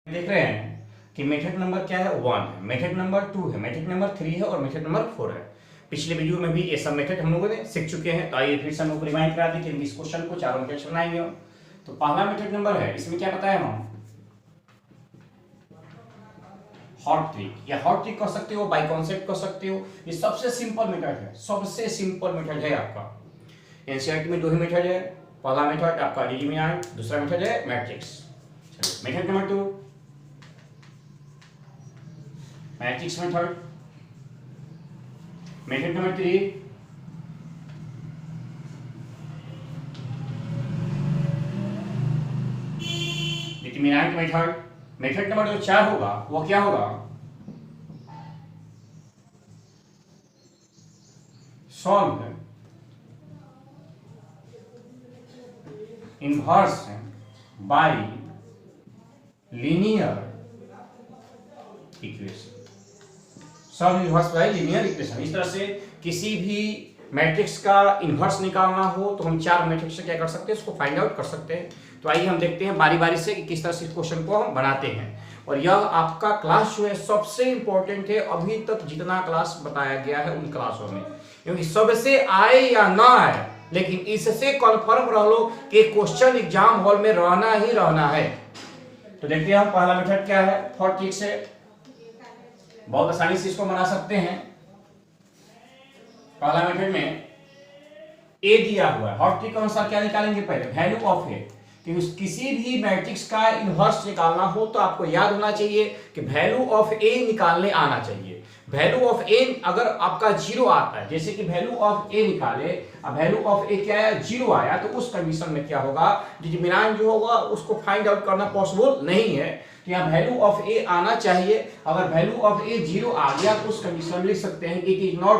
देख रहे हैं कि मेथड नंबर क्या है, 1 है, मेथड नंबर 2 है, मेथड नंबर 3 है और मेथड नंबर 4 है। पिछले वीडियो में भी ये सब मेथड हम लोगों ने सीख चुके हैं, तो आइए फिर से हम लोग रिवाइंड करा दें कि इस क्वेश्चन को चारों मेथड्स बनाएंगे हम। तो पहला मेथड नंबर है, इसमें क्या बताया हम, हॉट ट्रिक या हॉट ट्रिक कह सकते हो, बाय कॉन्सेप्ट कह सकते हो। ये सबसे सिंपल मेथड है, सबसे सिंपल मेथड है आपका। एनसीईआरटी में 2 ही मेथड है, पहला मेथड आपका डिटरमिनेंट, दूसरा मेथड है मैट्रिक्स। चलिए method number 2 matrix method, method number 3 determinant method, method number जो 4 होगा वो क्या होगा, solve inverse by linear equation, solve inverse by linear equation. इस तरह से किसी भी मैट्रिक्स का इनवर्स निकालना हो तो हम 4 मैट्रिक्स से क्या कर सकते हैं, उसको फाइंड आउट कर सकते हैं। तो आइए हम देखते हैं बारी बारी से कि किस तरह से इस क्वेश्चन को हम बनाते हैं। और यह आपका क्लास जो है सबसे इंपॉर्टेंट है, अभी तक जितना क्लास बताया गया है उन क्लासों में, क्योंकि सबसे आए या ना आए लेकिन इससे कन्फर्म रह लो कि क्वेश्चन एग्जाम हॉल में रहना ही रहना है। तो देखते हैं हम पहला मेथड क्या है, हॉट ट्रिक से बहुत आसानी से इसको बना सकते हैं। पहला मेथड में ए दिया हुआ है, हॉट ट्रिक के अनुसार क्या निकालेंगे, पहले वैल्यू ऑफ ए, कि किसी भी मैट्रिक्स का इनवर्स निकालना हो तो आपको याद होना चाहिए कि वैल्यू ऑफ ए निकालने आना चाहिए। वैल्यू ऑफ ए अगर आपका 0 आता है, जैसे कि वैल्यू ऑफ ए निकाले, अब वैल्यू ऑफ ए क्या है, 0 आया, तो उस कंडीशन में क्या होगा, डिटरमिनेंट जो होगा उसको फाइंड आउट करना पॉसिबल नहीं है। तो यहाँ वैल्यू ऑफ ए आना चाहिए। अगर वैल्यू ऑफ ए 0 आ गया तो उस कंडीशन में लिख सकते हैं कि it is not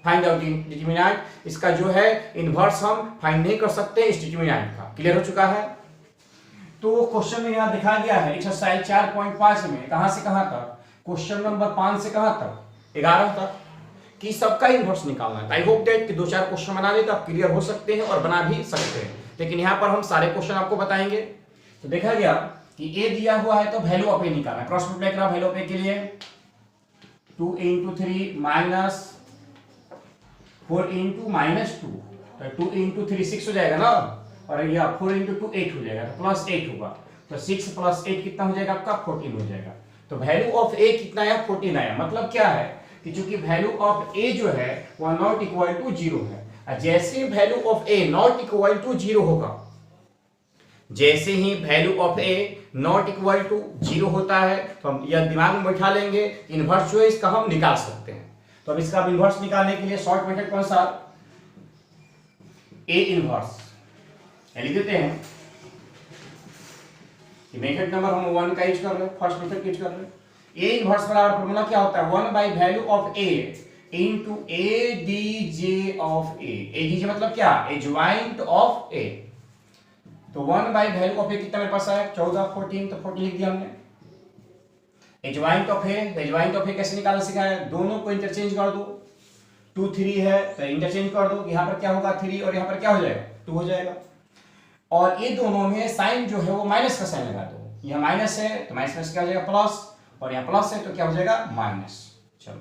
find out determinant, इसका जो है इनवर्स हम फाइंड नहीं कर सकते इस डिटरमिनेंट का। क्लियर हो चुका है। तो क्वेश्चन में यहाँ दिखा गया है एक्सरसाइज 4.5 में कहां से कहां तक, क्वेश्चन नंबर 5 से कहां तक, 11 तक, कि सबका इनवर्स निकालना है। आई होप दैट कि 2-4 क्वेश्चन बना ले तो आप क्लियर हो सकते हैं और बना भी सकते हैं, लेकिन यहाँ पर हम सारे क्वेश्चन आपको बताएंगे। तो देखा गया कि ए दिया हुआ है तो वैल्यू ऑफ ए निकालना, क्रॉस मल्टीप्लाई करा वैल्यू ऑफ ए के लिए 2 × 3 माइनस 4 × -2, तो 2 × 3 6 हो जाएगा ना, और यह 4 × 2 8 हो जाएगा, तो +8 होगा, तो 6 + 8 कितना हो जाएगा आपका, 14 हो जाएगा। तो वैल्यू ऑफ ए कितना आया, 14 आया। मतलब क्या है कि चूंकि वैल्यू ऑफ ए जो है वह नॉट इक्वल टू 0 है, जैसे value of A not equal to 0 होगा, जैसे ही value of A not equal to 0 होता है तो हम यह दिमाग में बैठा लेंगे, इनवर्स जो है इसका हम निकाल सकते हैं। तो अब इसका इनवर्स निकालने के लिए शॉर्ट मेथड कौन सा, ए इनवर्स लिख देते हैं। मेथड नंबर हम 1 का यूज कर रहे हैं, फर्स्ट मेथड यूज कर रहे हैं। ए इनवर्स बराबर फॉर्मूला क्या होता है, 1/वैल्यू of A into A D J of A. A D J मतलब क्या, एडजॉइंट ऑफ ए। तो 1/वैल्यू ऑफ ए कितना मेरे पास है, 14 14, तो 14 लिख दिया हमने। Adjoint of A, adjoint of A कैसे निकालना सिखाया, दोनों को इंटरचेंज कर दो, 2 3 है तो इंटरचेंज कर दो, यहाँ पर क्या होगा 3 और यहाँ पर क्या हो जाएगा 2 हो जाएगा। और ये दोनों में साइन जो है वो माइनस का साइन लगा दो, यह माइनस है तो माइनस में क्या हो जाएगा प्लस, और यहाँ प्लस है तो क्या हो जाएगा माइनस। चलो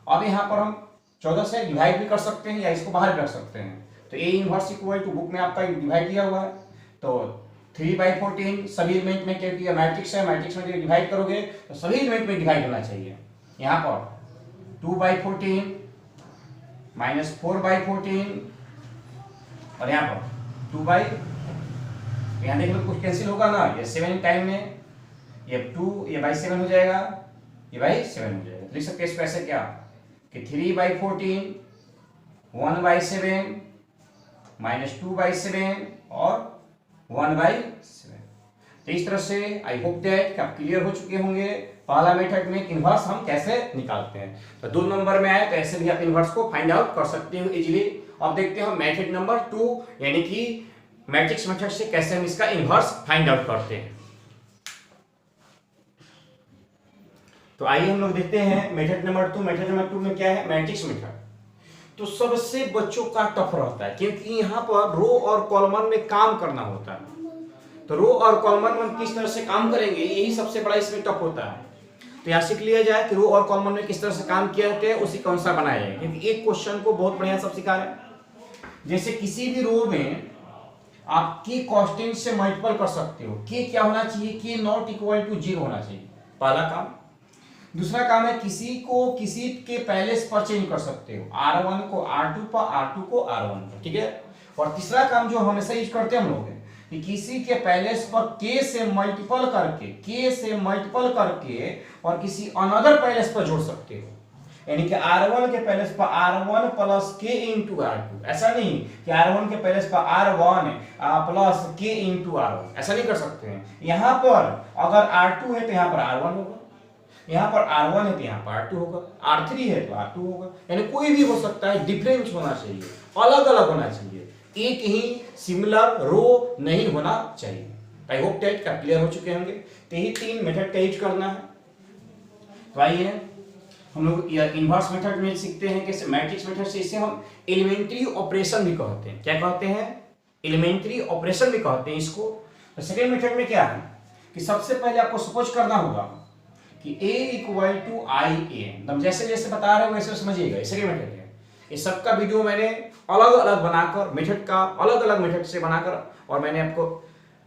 अब यहाँ पर हम 14 से डिवाइड भी कर सकते हैं या इसको बाहर भी रख सकते हैं। तो A inverse equal to, book में आपका डिवाइड दिया हुआ है, तो 3/14 सभी एलिमेंट में, क्योंकि मैट्रिक्स है, मैट्रिक्स में डिवाइड करोगे तो सभी एलिमेंट में डिवाइड होना चाहिए। यहाँ पर 2/14 -4/14 और यहाँ पर 2 यहाँ देख लो कुछ कैंसिल होगा ना, ये 7 टाइम में ये 2 ये 7 हो जाएगा, ये 7 हो जाएगा। लिख सकते हैं इसको ऐसे क्या कि 3/14 1/7 -2/7 और 1/7। तो इस तरह से आई होप दैट आप क्लियर हो चुके होंगे पहला मेथड में इनवर्स हम कैसे निकालते हैं। तो 2 नंबर में आए तो ऐसे भी आप इनवर्स को फाइंड आउट कर सकते हो इजीली। अब देखते हैं मेथड नंबर 2 यानी कि मैट्रिक्स मेथड से कैसे हम इसका इनवर्स फाइंड आउट करते हैं। तो आइए हम लोग देखते हैं मेथड नंबर 2। मेथड नंबर 2 में क्या है, मैट्रिक्स मेथड। तो सबसे बच्चों का टफ रहता है, क्योंकि यहाँ पर रो और कॉलम में काम करना होता है। तो रो और कॉलम में किस तरह से काम करेंगे, यही सबसे बड़ा इसमें टफ होता है। तो यहाँ सीख लिया जाए कि रो और कॉलम में किस तरह से काम किया जाता है, उसी के अनुसार बनाया जाए, क्योंकि एक क्वेश्चन को बहुत बढ़िया सब सिखा रहे हैं। जैसे किसी भी रो में आप की कांस्टेंट से मल्टीपल कर सकते हो, के क्या होना चाहिए, के नॉट इक्वल टू 0 होना चाहिए, पहला काम। दूसरा काम है किसी को किसी के पहले पर चेंज कर सकते हो, R1 को R2 पर, R2 को R1 पर, ठीक है। और तीसरा काम जो हमेशा यूज करते हैं हम लोग कि किसी के पहले पर के से मल्टीपल करके और किसी अनदर पहले पर जोड़ सकते हो, यानी कि R1 के पहले पर R1 प्लस के इंटू R2, ऐसा नहीं कि R1 के पहले पर R1 प्लस के इंटू R1, ऐसा नहीं कर सकते हैं। यहां पर अगर R2 है तो यहां पर R1 होगा, यहाँ पर R1 है तो यहाँ पर R2 होगा, R3 है तो R2 होगा, यानी कोई भी हो सकता है, डिफरेंस होना चाहिए, अलग अलग होना चाहिए, एक ही सिमिलर रो नहीं होना चाहिए। आई होप दैट का क्लियर हो चुके होंगे। तो यही 3 मेथड का यूज करना है। तो आइए हम लोग इनवर्स मेथड में सीखते हैं कैसे, मैट्रिक्स मेथड से इसे हम एलिमेंट्री ऑपरेशन भी कहते हैं। क्या कहते हैं, एलिमेंट्री ऑपरेशन भी कहते हैं इसको। तो सेकेंड मेथड में क्या है कि सबसे पहले आपको सपोज करना होगा कि a इक्वल टू आई ए, एकदम जैसे जैसे बता रहे हो वैसे समझिएगा। सेकेंड मेथड है, ये सबका वीडियो मैंने अलग अलग बनाकर मेथड का अलग अलग मेथड से बनाकर और मैंने आपको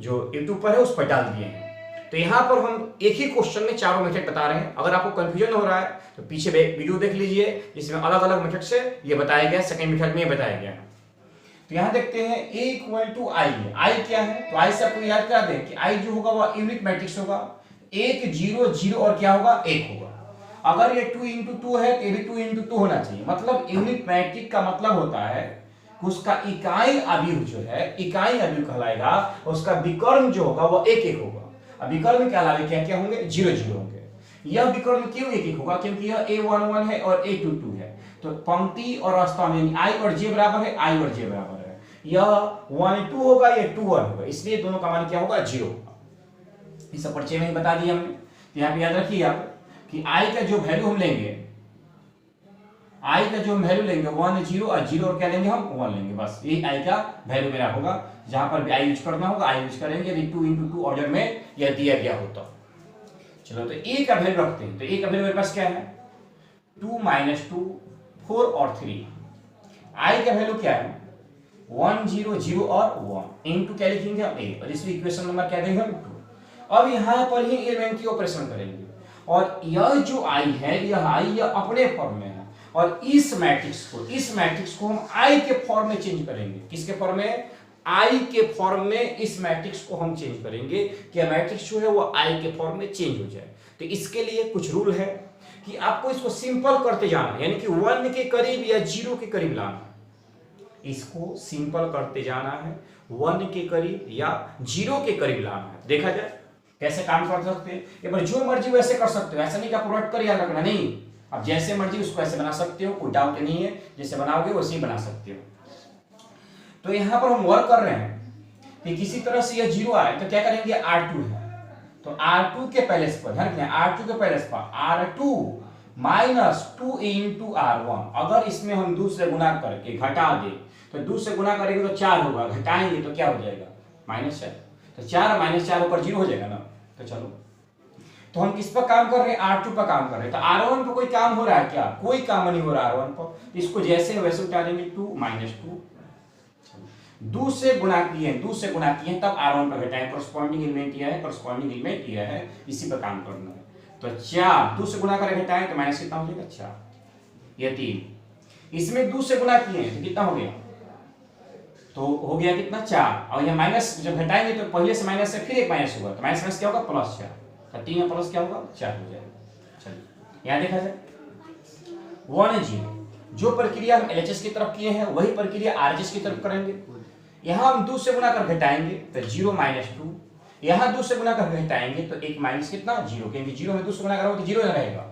जो यूट्यूब पर है उस पर डाल दिए हैं। तो यहाँ पर हम एक ही क्वेश्चन में चारों मेथड बता रहे हैं। अगर आपको कंफ्यूजन हो रहा है तो पीछे वीडियो देख लीजिए जिसमें अलग अलग मेथड से ये बताया गया, सेकेंड मेथड में बताया गया। तो यहाँ देखते हैं a इक्वल टू आई है। आई क्या है, तो आई से आपको याद करा दें कि आई जो होगा वह यूनिट मैट्रिक्स होगा, 1 0 0 और क्या होगा 1 होगा। अगर ये 2 इंटू 2 है तो ये भी 2 इंटू 2 होना चाहिए। मतलब यूनिट मैट्रिक का मतलब होता है उसका इकाई अवयव जो है, इकाई अवयव कहलाएगा, उसका विकर्ण जो होगा वो 1 1 होगा। अब विकर्ण के अलावा क्या क्या होंगे, 0 0 होंगे। यह विकर्ण क्यों 1 1 होगा, क्योंकि यह a1 1 है और a2 2 है। तो पंक्ति और स्तंभ यानी i और j बराबर है, i और j बराबर है। यह 1 2 होगा, यह 2 1 होगा, इसलिए दोनों का मान क्या होगा 0 होगा। इस परिचय में ही बता दिया हमने। तो यहाँ पे याद रखिए आप कि i का जो वैल्यू हम लेंगे, i का जो हम वैल्यू लेंगे 1 0 और 0 और क्या लेंगे हम 1 लेंगे, बस यही i का वैल्यू मेरा होगा। जहां पर भी i यूज करना होगा i यूज करेंगे, यदि 2 इंटू 2 ऑर्डर में यह दिया गया होता। चलो तो a का वैल्यू रखते हैं। तो a का वैल्यू मेरे पास क्या है 2 -2 4 और 3। i का वैल्यू क्या है 1 0 0 और 1 इनटू क्या लिखेंगे हम a, और इसमें इक्वेशन नंबर क्या देंगे हम 2। अब यहां पर ही एलिमेंट्री ऑपरेशन करेंगे और यह जो i है यह i यह अपने फॉर्म में है और इस मैट्रिक्स को हम i के फॉर्म में चेंज करेंगे। किसके फॉर्म में, i के फॉर्म में इस मैट्रिक्स को हम चेंज करेंगे कि मैट्रिक्स जो है वो i के फॉर्म में चेंज हो जाए। तो इसके लिए कुछ रूल है कि आपको इसको सिंपल करते जाना, यानी कि 1 के करीब या 0 के करीब लाना। इसको सिंपल करते जाना है, 1 के करीब या 0 के करीब लाना है। देखा जाए कैसे काम कर सकते हैं। एक बार जो मर्जी वैसे कर सकते हो, ऐसा नहीं कि आप रट कर याद रखना, नहीं, आप जैसे मर्जी उसको ऐसे बना सकते हो, कोई डाउट नहीं है, जैसे बनाओगे वैसे ही बना सकते हो। तो यहां पर हम वर्क कर रहे हैं कि किसी तरह से यह 0 आए तो क्या करेंगे, R2 है तो R2 के पहले पर ध्यान रखना, R2 के पहले पर R2 -2 इंटू R1। अगर इसमें हम 2 से गुना करके घटा दे तो 2 से गुना करेंगे तो 4 होगा, घटाएंगे तो क्या हो जाएगा -4। तो 4 - 4 ऊपर 0 हो जाएगा ना। तो चलो, तो हम किस पर काम कर रहे हैं, R2 पर काम कर रहे हैं। तो R1 पर कोई काम हो रहा है क्या, कोई काम नहीं हो रहा R1 पर। इसको जैसे वैसे उठा देंगे 2 -2, 2 से गुना किए तब R1 पर घटाएं। कॉरस्पॉन्डिंग एलिमेंट यह है, कॉरस्पॉन्डिंग एलिमेंट यह है, इसी पर काम करना है। तो 4 2 से गुना करके घटाएं तो माइनस कितना हो जाएगा 4, यह 3। इसमें 2 से गुना किए तो कितना हो गया, तो हो गया कितना 4। और यह माइनस जब घटाएंगे तो पहले से माइनस से फिर एक माइनस होगा, तो माइनस क्या होगा +4। तो 3 में प्लस क्या होगा 4 हो जाएगा। चलिए यहाँ देखा जाए 1 0, जो प्रक्रिया हम LHS की तरफ किए हैं वही प्रक्रिया RHS की तरफ करेंगे। यहाँ हम 2 से गुना कर घटाएंगे तो 0 -2, यहाँ 2 से गुना कर घटाएंगे तो एक माइनस कितना 0, क्योंकि 0 में 2 से गुना करोगे तो 0 रहेगा।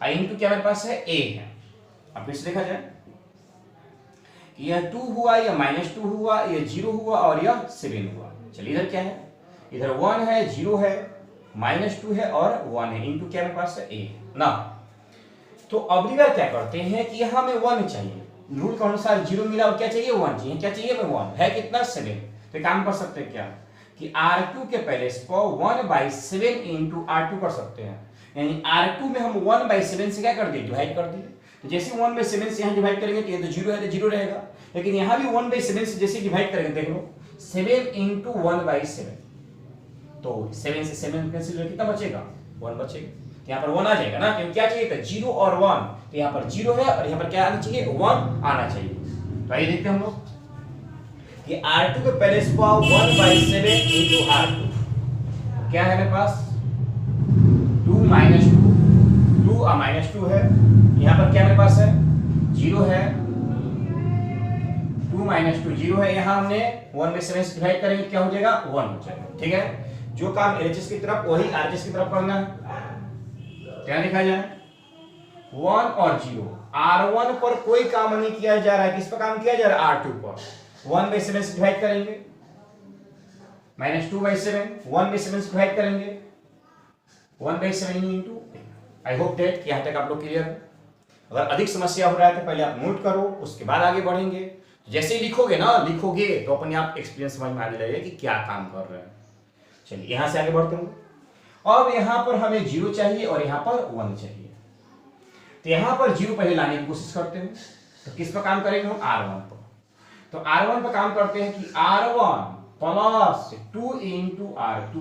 और इनटू क्या मेरे पास है a है। अब फिर से देखा जाए यह 2 हुआ, यह -2 हुआ, यह 0 हुआ और यह 7 हुआ। चलिए इधर क्या है, इधर 1 है 0 है -2 है और 1 है, इनटू क्या मेरे पास है a ना। तो अब बार क्या करते हैं कि यहाँ हमें 1 चाहिए, रूल के अनुसार 0 मिला और क्या चाहिए 1 चाहिए, क्या चाहिए हमें 1 है कितना 7। तो काम कर सकते हैं क्या कि R2 के पहले इसको 1/7 इंटू R2 कर सकते हैं, यानी R2 में हम 1/7 से क्या कर दिए, डिवाइड कर दिए। तो जैसे 1/7 से यहाँ डिवाइड करेंगे तो ये तो 0 है तो 0 रहेगा, लेकिन यहाँ भी 1/7 से जैसे डिवाइड करेंगे, देख लो 7 इंटू 1/7, तो 7 से 7 कैंसिल हो, कितना बचेगा, 1 बचेगा। यहाँ पर 1 आ जाएगा ना, क्योंकि क्या चाहिए था, 0 और 1, तो यहाँ पर 0 है और यहाँ पर क्या आना चाहिए, 1 आना चाहिए। तो आइए देखते हैं हम लोग कि R2 के पहले इसको 1/7 इंटू R2 क्या है मेरे पास, 2 -2, 2 -2 है, यहाँ पर क्या मेरे पास है, 0 है, 2 -2 0 है, यहाँ हमने 1/7 से डिवाइड करेंगे क्या हो जाएगा, 1 हो जाएगा। ठीक है, जो काम LHS की तरफ वही RHS की तरफ करना है। क्या लिखा जाए, 1 और 0, R1 पर कोई काम नहीं किया जा रहा है, किस पर काम किया जा रहा है, R2 पर। 1/7 से डिवाइड करेंगे, -2/7, 1/7 से डिवाइड करेंगे, 1/7 इंटू। आई होप दैट यहां तक आप लोग क्लियर है। अगर अधिक समस्या हो रहा है तो पहले आप नोट करो, उसके बाद आगे बढ़ेंगे। जैसे ही लिखोगे तो अपने आप एक्सपीरियंस समझ में आने लगेगा कि क्या काम कर रहे हैं। चलिए यहां से आगे बढ़ते हैं। अब यहां पर हमें 0 चाहिए और यहां पर 1 चाहिए, तो यहां पर 0 पहले लाने की कोशिश करते हैं। तो किस पर काम करेंगे हम, R1 पर। तो R1 पर काम करते हैं कि R1 प्लस 2 इंटू R2,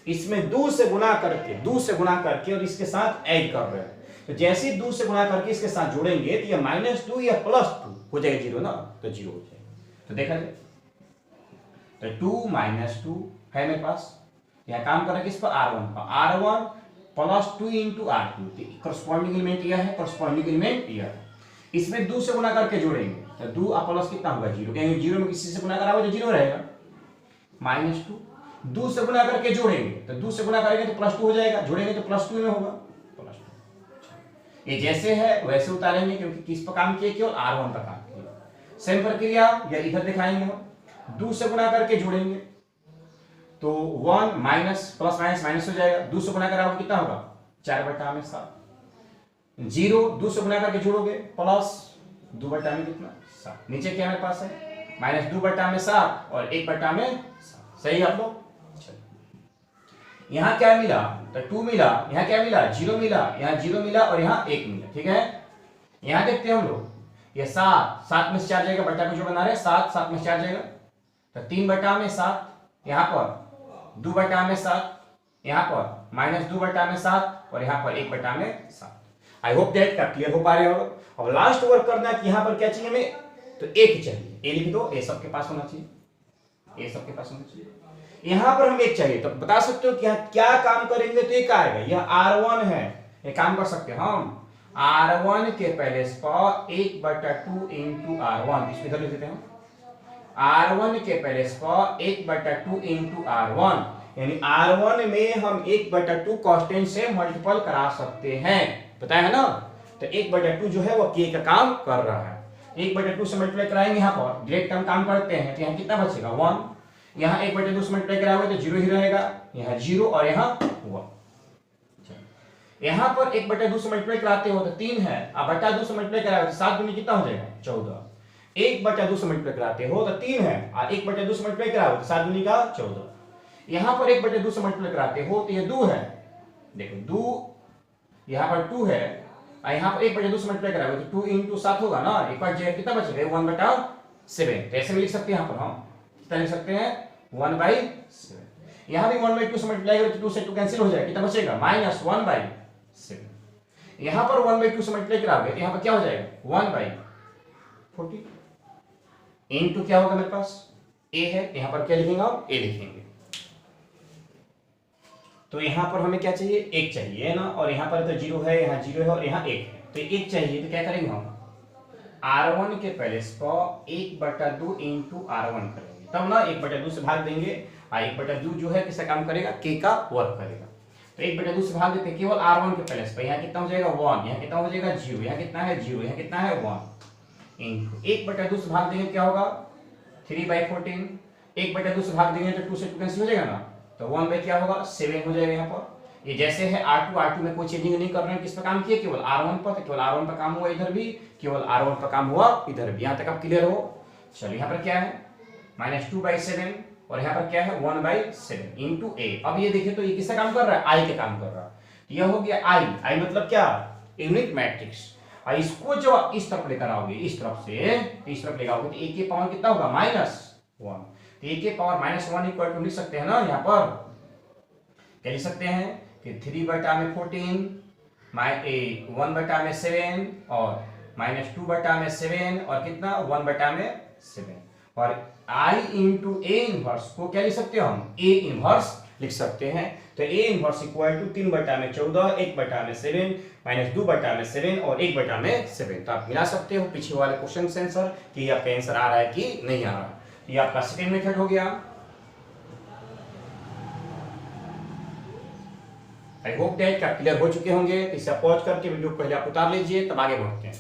इसमें 2 से गुना करके और इसके साथ ऐड कर रहे हैं। तो जैसे ही 2 से गुना करके इसके साथ जोड़ेंगे तो ये -2 या +2 हो जाएगा 0 ना, तो 0 हो जाएगा। तो देखा जाए तो 2 - 2 है मेरे पास, यहाँ काम कर रहे हैं किस पर, R1 पर। R1 plus 2 into R2, corresponding element यह है, करस्पॉन्डिंग एलिमेंट यह है। इसमें 2 से गुना करके जोड़ेंगे तो 2 प्लस कितना होगा, 0, क्योंकि 0 में किसी से गुना करा हुआ तो 0 रहेगा। -2 2 से गुना करके जोड़ेंगे तो 2 से गुना करेंगे तो +2 हो जाएगा, जोड़ेंगे तो +2 में होगा, +2। ये जैसे है वैसे उतारेंगे, क्योंकि किस पर काम किया, केवल R1 पर काम किया। सेम प्रक्रिया या इधर दिखाएंगे हम, 2 से गुना करके जोड़ेंगे तो 1 माइनस प्लस माइनस माइनस हो जाएगा, 2 से गुना करा होगा कितना होगा, 4/7। 0 2 से गुना करके जोड़ोगे प्लस 2/में कितना, 7। नीचे क्या मेरे पास है, -2/7 और 1/7। सही आप लोग। यहाँ क्या मिला, तो 2 मिला, यहाँ क्या मिला, 0 मिला, यहाँ 0 मिला और यहाँ 1 मिला। ठीक है, यहाँ देखते हैं हम लोग, ये 7 में से 4 जाएगा, बट्टा को जो बना रहे 7 में से 4 जाएगा, तो 3/7, यहाँ पर 2/7, यहाँ पर -2/7 और यहाँ पर 1/7। आई होप दैट का क्लियर हो पा रहे हो। अब लास्ट वर्क करना है कि यहाँ पर क्या चाहिए हमें, तो 1 चाहिए, ए लिख दो, ए सबके पास होना चाहिए, ए सबके पास होना चाहिए। यहाँ पर हम 1 चाहिए, तो बता सकते हो कि यहाँ क्या काम करेंगे, तो 1 आएगा। यह R1 है, ये काम कर सकते हैं हम, R1 के पहले पर 1/2 इंटू R1, इसमें इधर लिख देते हैं, R1 के पहले पर 1/2 इंटू R1, यानी R1 में हम 1/2 कांस्टेंट से मल्टीपल करा सकते हैं, पता है ना। तो 1/2 जो है वो K का काम कर रहा है, 1/2 से मल्टीप्लाई कराएंगे, यहाँ पर डायरेक्ट हम काम करते हैं, तो यहाँ कितना बचेगा, 1। यहाँ 1/2 से मल्टीप्लाई कराओगे तो 0 ही रहेगा, यहाँ 0 और यहाँ 1। यहाँ पर 1/2 से मल्टीप्लाई कराते हो तो 3 है, अब 2 से मल्टीप्लाई कराओगे तो 7 दूनी कितना हो जाएगा, 14। 1/2 से मल्टीप्लाई कराते हो तो 3 है, और 1/2 से मल्टीप्लाई कराओगे तो 7 दूनी का 14। यहाँ पर 1/2 से मल्टीप्लाई कराते हो तो ये 2 है, देखो 2, यहाँ पर 2 है, और यहाँ पर 1/2 से मल्टीप्लाई कराओगे तो 2 इंटू 7 होगा ना, एक बार जो कितना बचेगा 1/7। ऐसे में लिख सकते हैं, यहाँ पर हम कितना लिख सकते हैं, 1/7। यहाँ भी 1/2 से मल्टीप्लाई करें तो 2 से 2 कैंसिल हो जाएगा, कितना बचेगा, -1/7। यहाँ पर 1/2 से मल्टीप्लाई कराओगे तो यहाँ पर क्या हो जाएगा, 1/40 इंटू क्या होगा मेरे पास, ए है, यहाँ पर क्या लिखेंगे हम, ए लिखेंगे। तो यहाँ पर हमें क्या चाहिए, 1 चाहिए है ना, और यहाँ पर तो 0 है, यहाँ 0 है और यहाँ 1 है, तो 1 चाहिए। तो क्या करेंगे हम, R1 के पहले पर 1/2 इंटू R1 करेंगे, तब ना 1/2 से भाग देंगे, और 1/2 जो है किसका काम करेगा, K का वर्क करेगा। तो 1/2 से भाग देते हैं केवल R1 के पहले पर, यहाँ कितना हो जाएगा 1, यहाँ कितना हो जाएगा 0, यहाँ कितना है 0, यहाँ कितना है 1 इंटू 1/2 से भाग देंगे क्या होगा, 3/14। 1/2 से भाग देंगे तो 2 से 2 कैंसिल हो जाएगा ना, तो 1 क्या होगा, 7 हो जाएगा। यहाँ पर ये जैसे है R2 में कोई चेंजिंग नहीं कर रहे हैं, किस पर काम किया, केवल R1 पर, तो केवल R1 पर काम हुआ, इधर भी केवल R1 पर काम हुआ, इधर भी। यहाँ तक आप क्लियर हो। चलिए यहाँ पर क्या है, -2/7 और यहाँ पर क्या है 1/7 इंटू ए। अब ये देखिए तो ये किसका काम कर रहा है, आई के काम कर रहा है। तो यह हो गया आई, आई मतलब क्या, यूनिट मैट्रिक्स। और इसको जब आप इस तरफ लेकर आओगे, इस तरफ से इस तरफ लेकर आओगे तो ए के पावर कितना होगा -1। तो ए के पावर -1 इक्वल टू लिख सकते हैं ना, यहाँ पर क्या लिख सकते हैं कि 3/14 1/7 और -2/7 और कितना 1/7। और I इंटू ए इनवर्स को क्या लिख सकते हो हम, ए इनवर्स लिख सकते हैं। तो ए इनवर्स इक्वल टू 3/14 1/7 -2/7 और 1/7। तो आप मिला सकते हो पीछे वाले क्वेश्चन से आंसर कि आपका आंसर आ रहा है कि नहीं आ रहा। तो ये आपका सेकेंड मेथड हो गया। आई होप दैट आप क्लियर हो चुके होंगे। इसे पॉज करके वीडियो पहले आप उतार लीजिए, तब आगे बढ़ते हैं।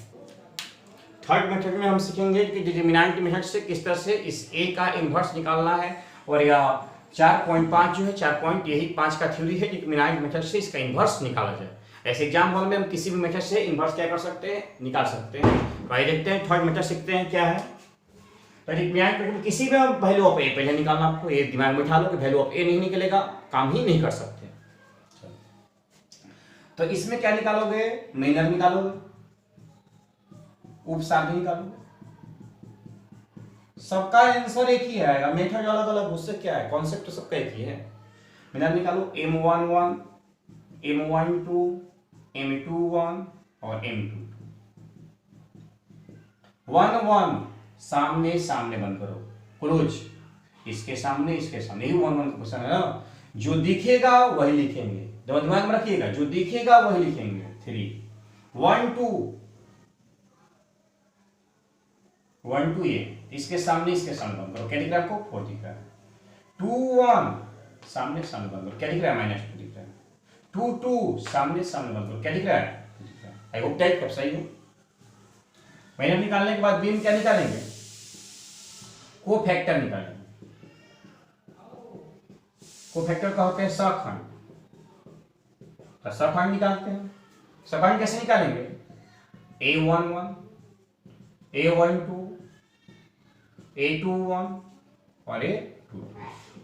थर्ड मेथड में हम सीखेंगे कि डिटरमिनेंट मेथड से किस तरह से इस ए का इनवर्स निकालना है। और यह 4.5 जो है 4 पॉइंट यही 5 का थ्योरी है, डिटरमिनेंट मेथड से इसका इनवर्स निकाला जाए। ऐसे एग्जाम हॉल में हम किसी भी मेथड से इनवर्स क्या कर सकते हैं, निकाल सकते हैं। तो आइए देखते हैं थर्ड मेथड सीखते हैं क्या है। तो डिटरमिनेंट मेथड में किसी भी वैल्यू ऑफ ए पहले निकालना, आपको ये दिमाग में उठा लो कि वैल्यू ऑफ ए नहीं निकलेगा, काम ही नहीं कर सकते। तो इसमें क्या निकालोगे, मेनर निकालोगे, उपसाध्य निकालोगे, सबका आंसर एक ही आएगा। मेथड अलग अलग, उससे क्या है, कॉन्सेप्ट तो सबका एक ही है। मेनर निकालो M11 M12 M21 और M22। 1 1 सामने सामने बंद करो, क्लोज, इसके सामने इसके सामने, यही 1 1 क्वेश्चन है ना। जो दिखेगा वही लिखेंगे, दिमाग में रखिएगा, जो दिखेगा वही लिखेंगे। 3 1 2 1 2 ये इसके सामने बंद करो, क्या दिख रहा है आपको, 4 दिख रहा है। 2 1 सामने सामने बंद करो, क्या दिख रहा है, -2 दिख रहा है। 2 2 सामने सामने बंद करो, क्या दिख रहा है, आई होप दैट कब सही हो। माइनर निकालने के बाद बीम क्या निकालेंगे, कोफैक्टर निकालेंगे। कोफैक्टर का होता है सखंड, तो सखंड निकालते हैं। सखंड कैसे निकालेंगे, A11 A12 A21 और A22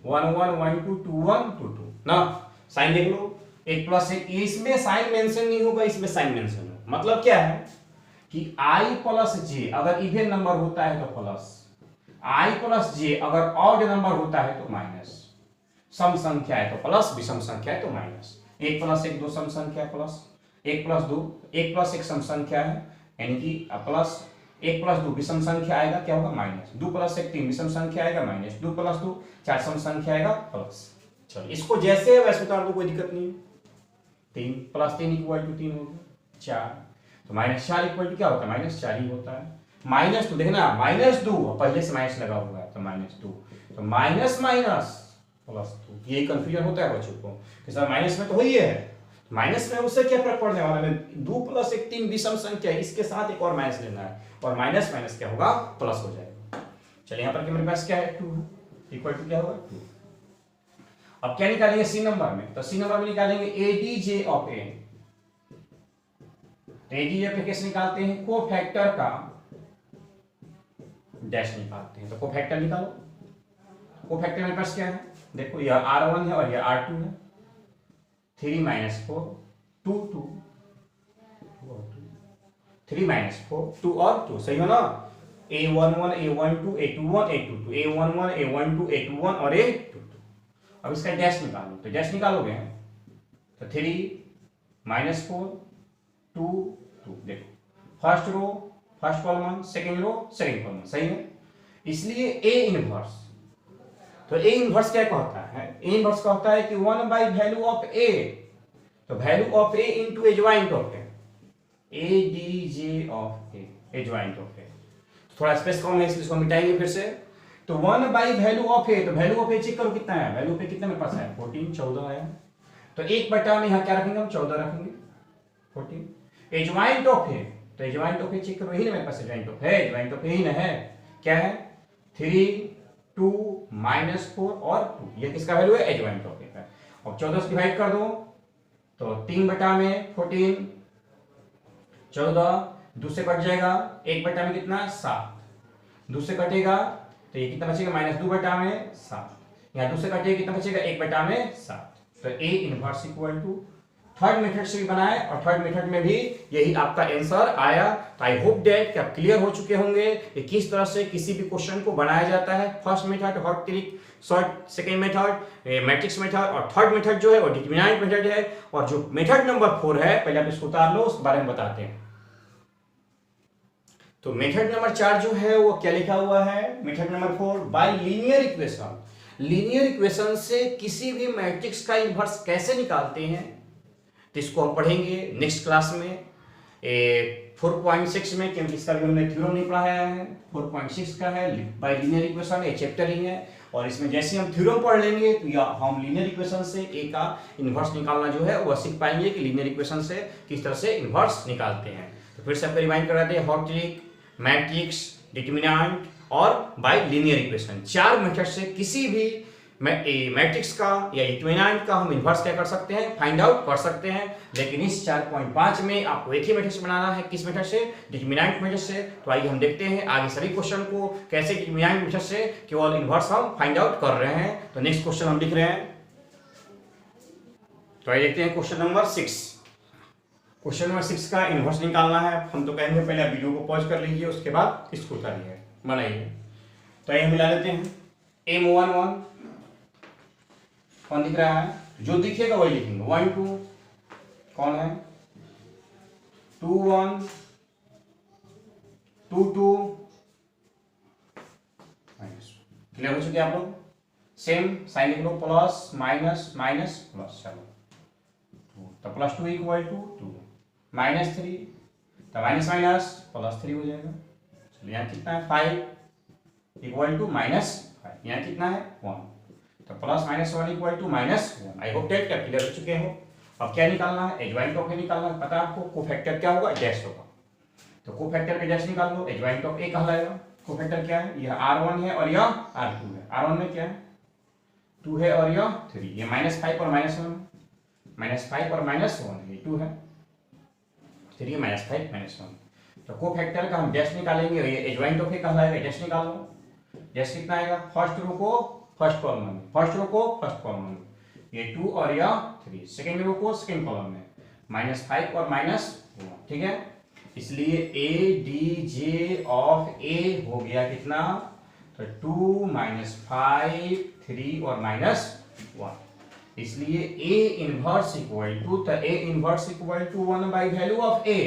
1 1 1 2 2 1 2 2 ना। साइन देख लो, 1 + 1, इसमें साइन मेंशन नहीं होगा, इसमें साइन मेंशन हो। मतलब क्या है कि I + j अगर इवन नंबर होता है तो प्लस, I + j अगर ऑड नंबर होता है तो माइनस, सम संख्या है तो प्लस, विषम संख्या है तो माइनस। 1 + 1 दो सम संख्या है प्लस, 1 + 2 1 + 1 सम संख्या है यानी कि प्लस, 1 + 2 विषम संख्या आएगा क्या होगा माइनस, 2 + 1 3 विषम संख्या आएगा माइनस, 2 + 2 4 सम संख्या आएगा प्लस। चलो इसको जैसे है वैसे उतार दो, कोई दिक्कत नहीं है। 3 + 3 = 3 हो गया 4, तो -4 इक्वल टू क्या होता है, -4 ही होता है। -2 देखना, -2 पहले से माइनस लगा हुआ है तो -2, तो माइनस माइनस +2। यही कंफ्यूजन होता है बच्चों को कि सर माइनस में तो वही है, माइनस में उससे क्या फर्क पड़ने वाला है। 2 + 1 3 विषम संख्या है, इसके साथ एक और माइनस लेना है और माइनस माइनस क्या होगा, प्लस हो जाएगा। चलिए यहाँ पर मेरे पास क्या है 2 इक्वल टू क्या होगा 2। अब क्या निकालेंगे सी नंबर में, तो सी नंबर में निकालेंगे ADJ ऑफ A। ADJ पे कैसे निकालते हैं, कोफैक्टर का डैश निकालते हैं। तो कोफैक्टर निकालो, कोफैक्टर मेरे पास क्या है, देखो यह R1 है और यह R2 है। 3 - 4 2 2 3 - 4 2 और 2 सही हो ना। A11 A12 A21 A22 A11 A12 A21 और A22। अब इसका डैश निकालो, तो डैश निकालोगे तो 3 - 4 2 2। देखो first row first column, second row second column, सही है। इसलिए A इनवर्स, तो A इनवर्स क्या कहता है, A इनवर्स कहता है कि 1/वैल्यू ऑफ A, तो value of A into adjoint of A, ADJ of A, adjoint of A। थोड़ा स्पेस कम है इसलिए इसको मिटाएंगे फिर से। तो 1/वैल्यू ऑफ A, तो वैल्यू ऑफ A चेक करो कितना है, वैल्यू पे कितना मेरे पास है 14 14 है। तो 1/, में यहाँ क्या रखेंगे हम 14 रखेंगे 14। एडजॉइंट ऑफ A, तो एडजॉइंट ऑफ A चेक करो, यही ना मेरे पास एडजॉइंट ऑफ है, एडजॉइंट ऑफ A ही ना है, क्या है 3 2 -4 और 2, ये किसका वैल्यू है, एडजॉइंट ऑफ A का। और 14 से डिवाइड कर दो तो 3/, में 14 14, 2 से कट जाएगा, 1/, में कितना 7, 2 से कटेगा तो ये कितना बचेगा -2/, में 7। यहाँ 2 से काटिए कितना बचेगा, 1/7। तो A inverse equal to third method से भी बनाए और थर्ड मेथड में भी यही आपका आंसर आया। तो आई होप दैट कि आप क्लियर हो चुके होंगे कि किस तरह से किसी भी क्वेश्चन को बनाया जाता है। First method hot trick, second method matrix method और थर्ड मेथड जो है वो डिटरमिनेंट मेथड है। और जो मेथड नंबर 4 है, पहले आप इसको उतार लो, उसके बारे में बताते हैं। तो मेथड नंबर 4 जो है वो क्या लिखा हुआ है, method number 4, bye linear equation. Linear equation से किसी भी मैट्रिक्स का इनवर्स कैसे निकालते हैं, तो इसको हम पढ़ेंगे नेक्स्ट क्लास में 4.6 में, क्योंकि इसका भी हमने थ्योरम नहीं पढ़ाया है। 4.6 का है बाय लीनियर इक्वेशन, ये चैप्टर ही है। और इसमें जैसे हम थ्योरम पढ़ लेंगे तो या हम लीनियर इक्वेशन से ए का इनवर्स निकालना जो है वो सीख पाएंगे कि लीनियर इक्वेशन से किस तरह से इनवर्स निकालते हैं। तो फिर से आपको रिमाइंड करा दें, हॉट ट्रिक, मैट्रिक्स, डिटरमिनेंट और बाय लीनियर इक्वेशन, 4 मेथड से किसी भी मैट्रिक्स का या डिटरमिनेंट का हम इनवर्स क्या कर सकते हैं, फाइंड आउट कर सकते हैं। लेकिन इस 4.5 में आपको एक ही मेथड से बनाना है। किस मेथड से, डिटरमिनेंट मेथड से। तो आइए हम देखते हैं आगे सभी क्वेश्चन को कैसे डिटरमिनेंट मेथड से केवल इनवर्स हम फाइंड आउट कर रहे हैं। तो नेक्स्ट क्वेश्चन हम लिख रहे हैं। तो आइए देखते हैं क्वेश्चन नंबर 6। क्वेश्चन नंबर 6 का इनवर्स निकालना है। हम तो कहेंगे पहले आप वीडियो को पॉज कर लीजिए, उसके बाद इसको उतारिए, बनाइए। तो आइए हम मिला लेते हैं। M11 कौन दिख रहा है, जो दिखेगा वही लिखेंगे। 1 2 कौन है, 2 1 2 2 माइनस। क्लियर हो चुके आप लोग। सेम साइन लिख लो, प्लस माइनस माइनस प्लस। चलो तो प्लस 2 इक्वल टू 2, -3 तो माइनस माइनस प्लस 3 हो जाएगा। चलो यहाँ कितना है, 5 इक्वल टू -5। यहाँ कितना है, 1 तो plus -1 equal to -1। I hope that clear हो चुके हो। अब क्या निकालना है, एडजॉइंट ऑफ ए निकालना है। पता है आपको कोफैक्टर क्या होगा, डैश होगा। तो कोफैक्टर के डैश निकाल लो, एडजॉइंट ऑफ ए कहलाएगा। कोफैक्टर क्या है, यह R1 है और यह R2 है। R1 में क्या है, 2 है और यह 3। ये -5 और -1, -5 और -1, ये 2 है, 3 -5 -1। तो कोफैक्टर का हम डैश निकालेंगे, ये एडजॉइंट ऑफ ए कहलाएगा। डैश निकाल लो, डैश कितना आएगा, फर्स्ट रो को फर्स्ट कॉलम में, फर्स्ट रो को फर्स्ट कॉलम में, ये 2 और यह 3। सेकेंड रो को सेकेंड कॉलम में, -5 और -1, ठीक है। इसलिए ए डी जे ऑफ ए हो गया कितना, तो 2 -5 3 और -1। इसलिए ए इनवर्स इक्वल टू, तो A inverse equal to 1 by value of A.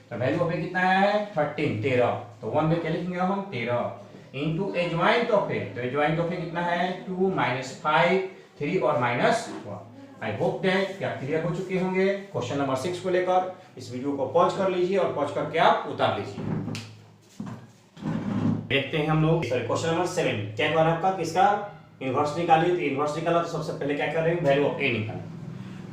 तो वैल्यू ऑफ ए कितना है, 13। तो 1 में क्या लिखेंगे हम, 13 इंटू एडजॉइंट ऑफ ए। तो एडजॉइंट ऑफ ए कितना है, 2 -5 3 और -1। आई होप दैट क्या क्लियर हो चुके होंगे क्वेश्चन नंबर 6 को लेकर। इस वीडियो को पॉज कर लीजिए और पॉज करके आप उतार लीजिए। देखते हैं हम लोग क्वेश्चन नंबर 7। क्या हुआ आपका, किसका इनवर्स निकालिए। तो इनवर्स निकाला तो सबसे पहले क्या कर रहे हैं, वैल्यू ऑफ ए निकालें।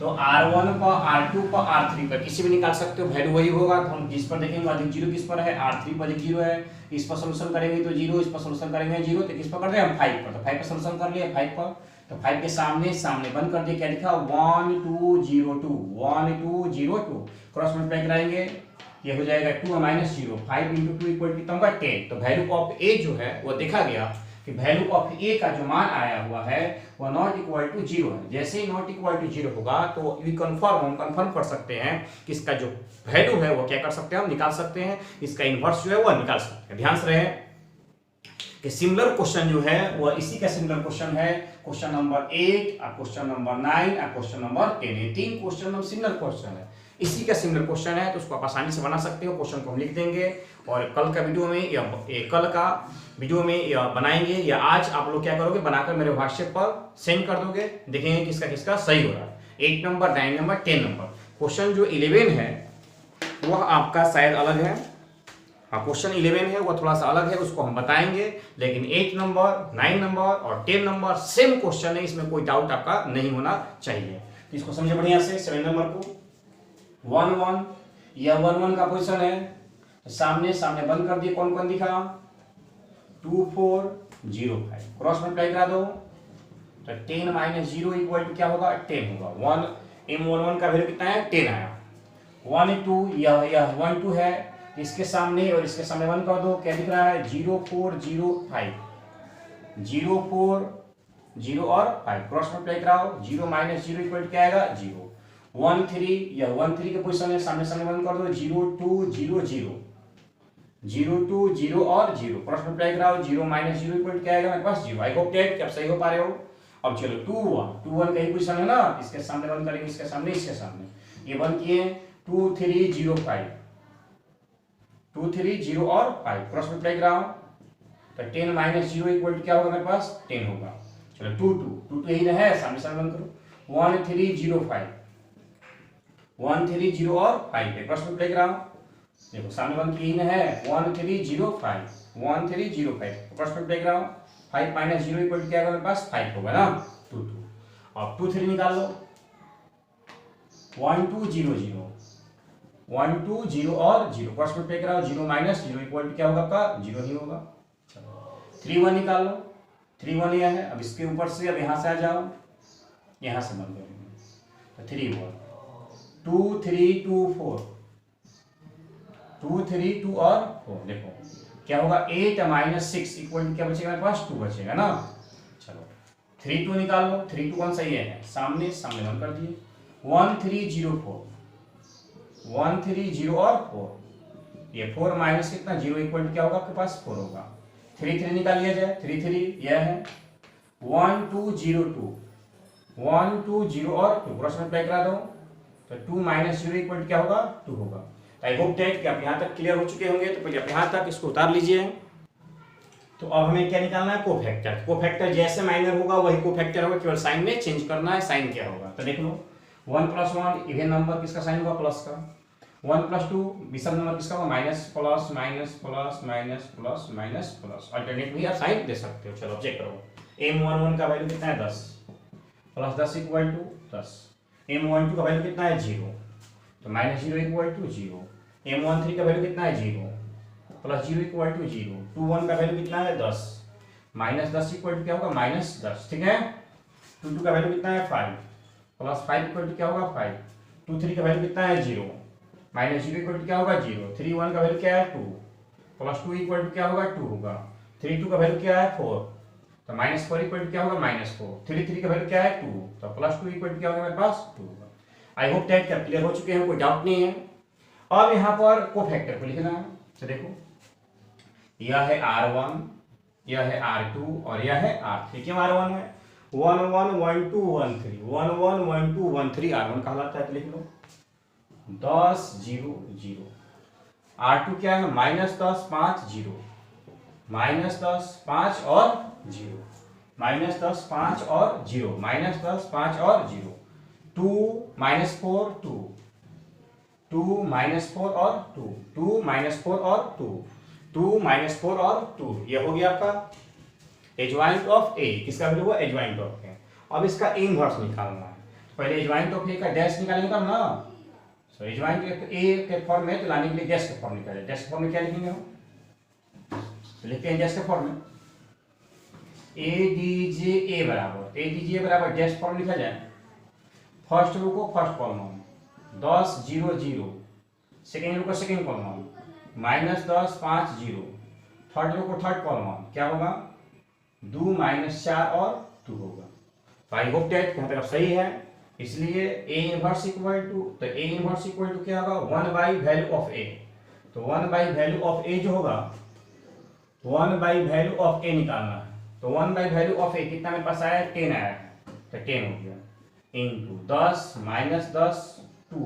तो R1 पर, R2 पर, R3 पर किसी भी निकाल सकते हो, वैल्यू वही होगा। तो हम जिस पर देखेंगे अधिक 0 किस पर है, R3 पर अधिक 0 है। इस पर सोल्यूशन करेंगे तो 0, इस पर सोल्यूशन करेंगे 0। तो किस पर कर रहे हैं हम, 5 पर। तो 5 पर सोल्यूशन कर लिए, 5 पर। तो 5 के सामने सामने बंद कर दिए, क्या लिखा, 1 2 0 2, 1 2 0 2। क्रॉस मल्टीप्लाई कराएंगे, ये हो जाएगा 2 -0। 5 × 2 इक्वल कितना होगा, 10। तो वैल्यू ऑफ ए जो है वो देखा गया कि वैल्यू ऑफ ए का जो मान आया हुआ है वो नॉट इक्वल टू 0 है। जैसे ही नॉट इक्वल टू 0 होगा तो वी हम कंफर्म कर सकते हैं कि इसका जो वैल्यू है वो क्या कर सकते हैं, हम निकाल सकते हैं। इसका इनवर्स जो है वो निकाल सकते हैं। ध्यान से रहे कि सिमिलर क्वेश्चन जो है वो इसी का सिमिलर क्वेश्चन है। क्वेश्चन नंबर 8 और क्वेश्चन नंबर 9 और क्वेश्चन नंबर 10, ये 3 क्वेश्चन सिमिलर क्वेश्चन है। इसी का सिमिलर क्वेश्चन है, तो उसको आप आसानी से बना सकते हो। क्वेश्चन को हम लिख देंगे और कल का वीडियो में या कल का वीडियो में या बनाएंगे, या आज आप लोग क्या करोगे, बनाकर मेरे व्हाट्सएप पर सेंड कर दोगे। देखेंगे किसका किसका सही हो रहा है। 8 नंबर, 9 नंबर, 10 नंबर। क्वेश्चन जो 11 है वह आपका शायद अलग है। हाँ, क्वेश्चन 11 है वो थोड़ा सा अलग है, उसको हम बताएंगे। लेकिन 8 नंबर, 9 नंबर और 10 नंबर सेम क्वेश्चन है, इसमें कोई डाउट आपका नहीं होना चाहिए। इसको समझे बढ़िया से। 7 नंबर को 1 1, यह 1 1 का पोजीशन है। तो सामने सामने बंद कर दिए, कौन कौन दिखा, 2 4 0 5। क्रॉस मल्टीप्लाई करा दो, तो 10 -0 इक्वल टू क्या होगा, 10 होगा। 1 M11 का वैल्यू कितना है, 10 आया। 1 2, यह 1 2 है, इसके सामने और इसके सामने 1 कर दो, क्या दिख रहा है, 0 4 0 5, 0 4 0 और 5 क्रॉस मल्टीप्लाई कराओ, 0 माइनस 0 इक्वल क्या आएगा 0, 1 3 या 1 3 के पोजीशन में सामने सामने 1 कर दो, 0 2 0 0, 0 2 0 और 0 क्रॉस मल्टीप्लाई कराओ, 0 माइनस 0 इक्वल क्या आएगा मेरे पास 0। आई होप दैट कि आप सही हो पा रहे हो। अब चलो 2 1 कहीं पोजीशन है ना, इसके सामने 1 करेंगे, इसके सामने इसके सामने, ये 1 किए, 2 3 0 5, 2 3 0 और 5 क्रॉस मल्टीप्लाई कराओ, तो 10 माइनस 0 इक्वल क्या होगा मेरे पास 10 होगा। चलो 2 2 2 यही है, सामने सामने 1 करो, 1 3 0 5, 1 3 0 और 5 पे क्रॉस मल्टीप्लाई कराओ, देखो सामने 1 की है 1 3 0 5, 1 3 0 5 क्रॉस मल्टीप्लाई कराओ, 5 माइनस 0 इक्वल क्या होगा मेरे पास 5 होगा ना, 2 2। अब 2 3 निकाल लो, 1 2 0 0, 1 2 0 और 0 क्रॉस मल्टीप्लाई कराओ, 0 माइनस 0 इक्वल क्या होगा आपका 0 ही होगा। चलो 3 1 निकाल लो, 3 1 यह है, अब इसके ऊपर से अब यहाँ से आ जाओ, यहाँ से बंद करेंगे, तो 3 1 2 3 2 4, 2 3 2 और 4, देखो क्या होगा 8 माइनस 6 इक्वल क्या बचेगा मेरे पास 2 बचेगा ना। चलो 3 2 निकाल लो, 3 2 कौन सा ये है, सामने सामने 1 कर दिए, 1 3 0 4, 1 3 0 और 4, ये 4 माइनस कितना 0 इक्वल क्या होगा आपके पास 4 होगा। 3 3 निकाल लिया जाए, 3 3 यह है 1 2 0 2, 1 2 0 और 2 क्रॉस मल्टीप्लाई करा दो, तो 2 माइनस 0 इक्वल क्या होगा 2 होगा। आई होप दैट कि आप यहाँ तक क्लियर हो चुके होंगे, तो पहले आप यहाँ तक इसको उतार लीजिए। तो अब हमें क्या निकालना है, कोफैक्टर। कोफैक्टर जैसे माइनर होगा वही कोफैक्टर होगा, केवल साइन में चेंज करना है, साइन क्या होगा तो देख लो, 1 + 1 इवन नंबर किसका साइन होगा प्लस का, 1 + 2 विषम नंबर किसका होगा minus plus minus plus minus plus minus plus, alternate भी आप साइन दे सकते हो। चलो चेक करो, m11 का वैल्यू कितना है 10, प्लस 10 इक्वल टू 10, m12 का वैल्यू कितना है 0, तो माइनस 0 इक्वल टू 0, m13 का वैल्यू कितना है 0, प्लस 0 इक्वल टू 0, 21 का वैल्यू कितना है 10, माइनस 10 इक्वल टू क्या होगा माइनस 10, ठीक है। 22 का वैल्यू कितना है 5, प्लस 5 इक्वल टू क्या होगा 5, 23 का वैल्यू कितना है 0, माइनस 0 इक्वल टू क्या होगा 0, 31 का वैल्यू क्या है 2, प्लस 2 इक्वल टू क्या होगा 2 होगा, 32 का वैल्यू क्या है 4, तो माइनस 4 इक्वल टू क्या होगा माइनस 4, 33 का वैल्यू क्या है 2, तो प्लस 2 इक्वल टू क्या होगा मेरे पास 2 होगा। आई होप दैट आप क्लियर हो चुके हैं, कोई डाउट नहीं है। अब यहाँ पर कोफैक्टर को लिखना है, तो देखो यह है R1, यह है R2 और यह है R3। क्यों R1 है, 1 1 1 2 1 3, 1 1 1 2 1 3 R1 कहलाता है, तो लिख लो 10 0 0। R2 क्या है -10 5 0, -10 5 और 0, -10 5 और 0, -10 5 और 0, 2 -4 2, 2 -4 और 2, 2 -4 और 2, 2 -4 और 2, ये हो गया आपका एडजॉइंट ऑफ ए, किसका वैल्यू हुआ एडजॉइंट ऑफ ए। अब इसका इनवर्स निकालना है, पहले एडजॉइंट ऑफ ए का डैश निकालेंगे तब ना, सो एडजॉइंट ए के फॉर्म में तो लाने के लिए डैश के फॉर्म निकाले, डैश के फॉर्म में क्या लिखेंगे हम, तो लिखते हैं डैश के फॉर्म में ए डी जे ए बराबर डैश फॉर्म लिखा जाए, फर्स्ट रो को फर्स्ट कॉलम 10 0 0, सेकेंड रो को सेकेंड कॉलम -10 5 0, थर्ड रो को थर्ड कॉलम क्या होगा 2 -4 और 2 होगा। तो आई होप दैट यहाँ तक सही है, इसलिए A इनवर्स इक्वल टू, तो A इनवर्स इक्वल टू क्या होगा 1 बाई वैल्यू ऑफ A, तो 1 बाई वैल्यू ऑफ A जो होगा 1 बाई वैल्यू ऑफ A निकालना है, तो 1 बाई वैल्यू ऑफ A कितना मेरे पास आया है 10 आया है, तो 10 हो गया इनटू 10 -10 2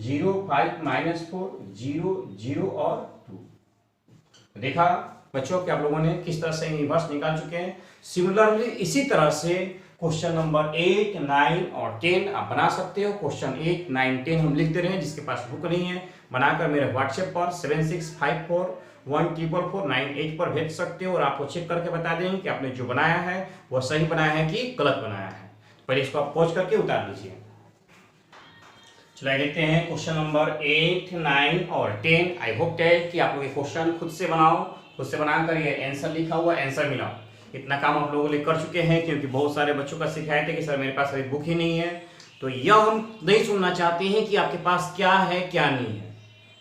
0 5 -4 0 0 और 2। देखा बच्चों कि आप लोगों ने किस तरह से इनवर्स निकाल चुके हैं। सिमिलरली इसी तरह से क्वेश्चन नंबर 8 9 और 10 आप बना सकते हो। क्वेश्चन 8 9 10 हम लिखते रहे, जिसके पास बुक नहीं है बनाकर मेरे व्हाट्सएप पर 7654144449 पर भेज सकते हो और आपको चेक करके बता देंगे कि आपने जो बनाया है वह सही बनाया है कि गलत बनाया है। पहले इसको आप पॉज करके उतार लीजिए। चलिए देखते हैं क्वेश्चन नंबर 8 9 और 10। आई होप दैट कि आप लोग ये क्वेश्चन खुद से बनाओ, खुद से बनाकर ये आंसर लिखा हुआ आंसर मिलाओ। इतना काम आप लोगों ने कर चुके हैं, क्योंकि बहुत सारे बच्चों का शिकायत है कि सर मेरे पास अभी बुक ही नहीं है। तो यह हम नहीं सुनना चाहते हैं कि आपके पास क्या है क्या नहीं है।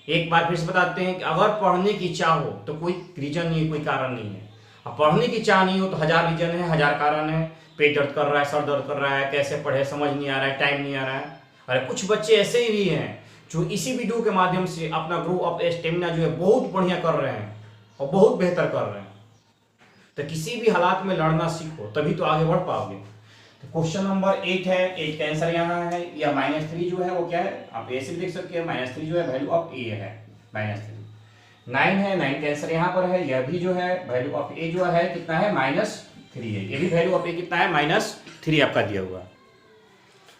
एक बार फिर से बताते हैं कि अगर पढ़ने की इच्छा हो तो कोई रीजन नहीं है, कोई कारण नहीं है। अब पढ़ने की इच्छा नहीं हो तो 1000 रीजन है, 1000 कारण है। पेट दर्द कर रहा है, सर दर्द कर रहा है, कैसे पढ़े समझ नहीं आ रहा है, टाइम नहीं आ रहा है। अरे कुछ बच्चे ऐसे ही भी हैं जो इसी वीडियो के माध्यम से अपना ग्रो अप स्टेमिना जो है बहुत बढ़िया कर रहे हैं और बहुत बेहतर कर रहे हैं। तो किसी भी हालात में लड़ना सीखो, तभी तो आगे बढ़ पाओगे। तो क्वेश्चन नंबर 8 है, 8 का आंसर यहाँ है, या -3 जो है वो क्या है, आप ऐसे भी देख सकते हैं, -3 जो है वैल्यू ऑफ ए है, -3। 9 है, 9 का आंसर यहाँ पर है, यह भी जो है वैल्यू ऑफ ए जो है कितना है, -3 है, ये भी वैल्यू ऑफ ए कितना है, -3 आपका दिया हुआ।